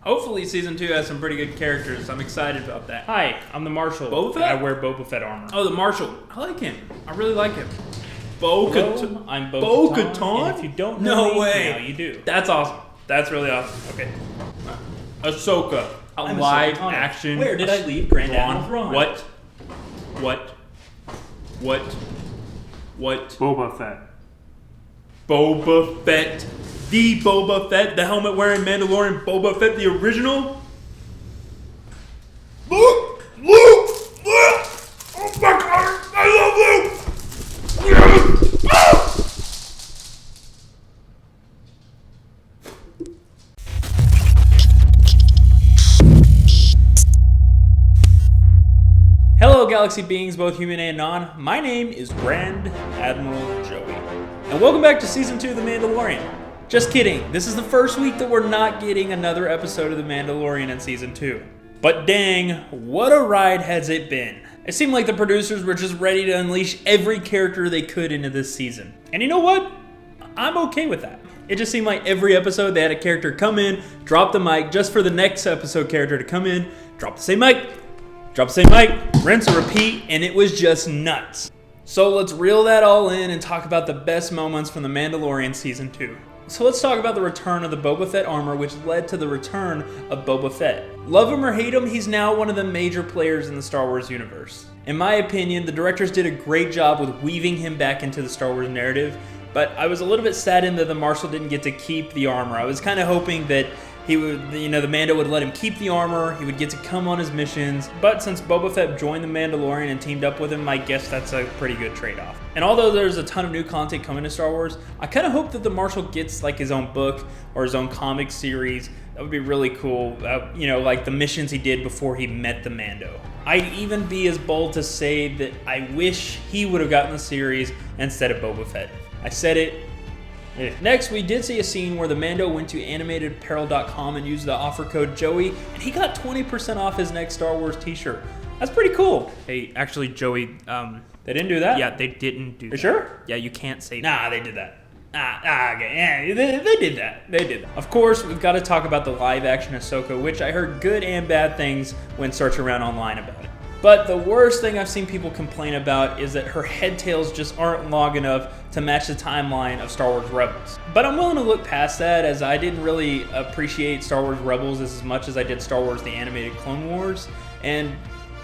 Hopefully season 2 has some pretty good characters. I'm excited about that. Hi, I'm the Marshal. Boba Fett? I wear Boba Fett armor. Oh, the Marshal. I like him. I really like him. Hello, I'm Bo-Katan. Bo-Katan? And if you don't know No way. now you do. That's awesome. That's really awesome. Okay. Ahsoka. I'm Live Ahsoka. action. Where did I leave Grand Admiral Thrawn? What? Boba Fett. Boba Fett. The Boba Fett. The helmet wearing Mandalorian Boba Fett. The original. Luke! Oh my god! I love Luke! Hello, galaxy beings, both human and non. My name is Grand Admiral Joey, and welcome back to Season 2 of The Mandalorian. Just kidding, this is the first week that we're not getting another episode of The Mandalorian in Season 2. But dang, what a ride has it been. It seemed like the producers were just ready to unleash every character they could into this season. And you know what? I'm okay with that. It just seemed like every episode they had a character come in, drop the mic, just for the next episode character to come in, drop the same mic, rinse and repeat, and it was just nuts. So let's reel that all in and talk about the best moments from The Mandalorian Season 2. So let's talk about the return of the Boba Fett armor, which led to the return of Boba Fett. Love him or hate him, he's now one of the major players in the Star Wars universe. In my opinion, the directors did a great job with weaving him back into the Star Wars narrative, but I was a little bit saddened that the Marshal didn't get to keep the armor. I was kind of hoping that he would, the Mando would let him keep the armor, he would get to come on his missions, but since Boba Fett joined the Mandalorian and teamed up with him, I guess that's a pretty good trade-off. And although there's a ton of new content coming to Star Wars, I kind of hope that the Marshal gets like his own book or his own comic series. That would be really cool, like the missions he did before he met the Mando. I'd even be as bold to say that I wish he would have gotten the series instead of Boba Fett. I said it. Next, we did see a scene where the Mando went to animatedapparel.com and used the offer code Joey, and he got 20% off his next Star Wars t-shirt. That's pretty cool. Hey, actually, Joey, They didn't do that? yeah, they didn't do that. You sure? Yeah, you can't say that. Nah, they did that. Okay, yeah, they did that. They did that. Of course, we've got to talk about the live-action Ahsoka, which I heard good and bad things when searching around online about it. But the worst thing I've seen people complain about is that her head tails just aren't long enough to match the timeline of Star Wars Rebels. But I'm willing to look past that, as I didn't really appreciate Star Wars Rebels as much as I did Star Wars The Animated Clone Wars, and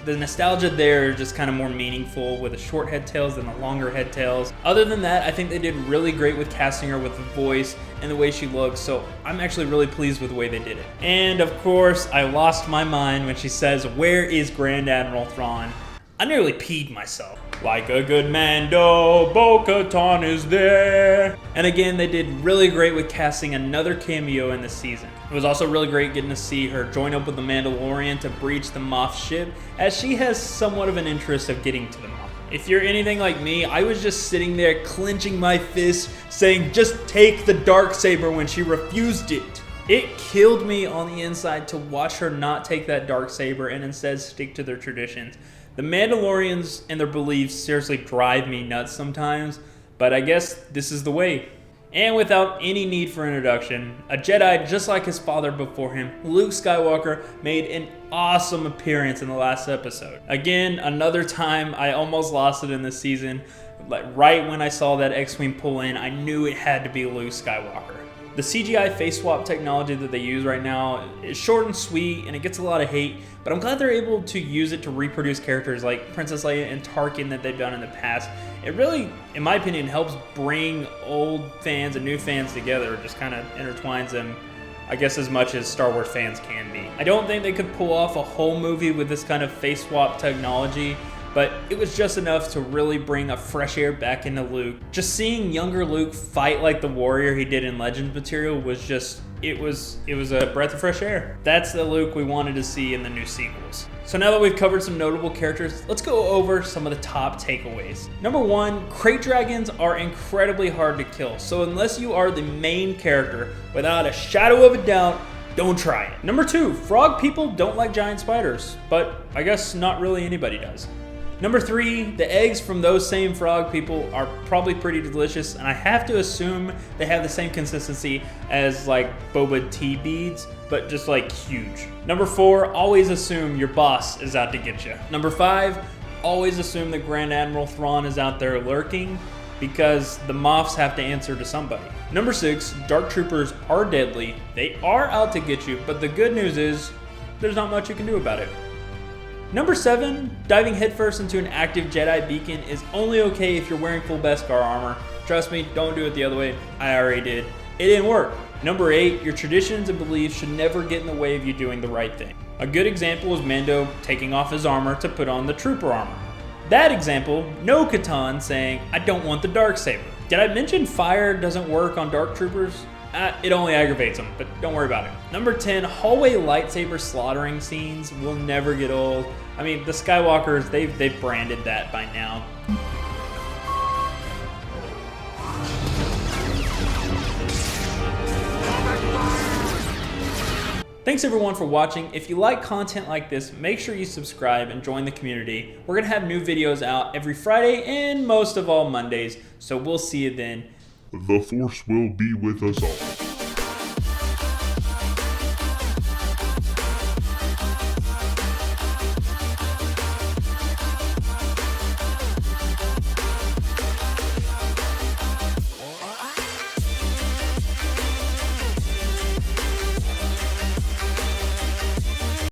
the nostalgia there is just kind of more meaningful with the short head tails than the longer head tails. Other than that, I think they did really great with casting her with the voice and the way she looks, so I'm actually really pleased with the way they did it. And of course, I lost my mind when she says, "Where is Grand Admiral Thrawn?" I nearly peed myself. Like a good Mando, Bo-Katan is there. And again, they did really great with casting another cameo in this season. It was also really great getting to see her join up with the Mandalorian to breach the Moff ship, as she has somewhat of an interest of getting to the Moff. If you're anything like me, I was just sitting there clenching my fist, saying, "Just take the Darksaber," when she refused it. It killed me on the inside to watch her not take that Darksaber and instead stick to their traditions. The Mandalorians and their beliefs seriously drive me nuts sometimes, but I guess this is the way. And without any need for introduction, a Jedi just like his father before him, Luke Skywalker, made an awesome appearance in the last episode. Again, another time I almost lost it in this season. Like right when I saw that X-Wing pull in, I knew it had to be Luke Skywalker. The CGI face swap technology that they use right now is short and sweet, and it gets a lot of hate, but I'm glad they're able to use it to reproduce characters like Princess Leia and Tarkin that they've done in the past. It really, in my opinion, helps bring old fans and new fans together. It just kind of intertwines them, I guess, as much as Star Wars fans can be. I don't think they could pull off a whole movie with this kind of face swap technology, but it was just enough to really bring a fresh air back into Luke. Just seeing younger Luke fight like the warrior he did in Legends material was just, it was a breath of fresh air. That's the Luke we wanted to see in the new sequels. So now that we've covered some notable characters, let's go over some of the top takeaways. Number one, crate dragons are incredibly hard to kill, so unless you are the main character, without a shadow of a doubt, don't try it. Number two, frog people don't like giant spiders, but I guess not really anybody does. Number 3, the eggs from those same frog people are probably pretty delicious, and I have to assume they have the same consistency as like boba tea beads, but just like huge. Number 4, always assume your boss is out to get you. Number 5, always assume that Grand Admiral Thrawn is out there lurking, because the Moffs have to answer to somebody. Number 6, Dark Troopers are deadly. They are out to get you, but the good news is there's not much you can do about it. Number 7, diving headfirst into an active Jedi beacon is only okay if you're wearing full Beskar armor. Trust me, don't do it the other way. I already did. It didn't work. Number 8, your traditions and beliefs should never get in the way of you doing the right thing. A good example is Mando taking off his armor to put on the trooper armor. That example, no Katan saying, I don't want the Darksaber. Did I mention fire doesn't work on Dark Troopers? It only aggravates them, but don't worry about it. Number 10, hallway lightsaber slaughtering scenes will never get old. I mean, the Skywalkers, they've branded that by now. Thanks everyone for watching. If you like content like this, make sure you subscribe and join the community. We're gonna have new videos out every Friday and most of all Mondays, so we'll see you then. The Force will be with us all.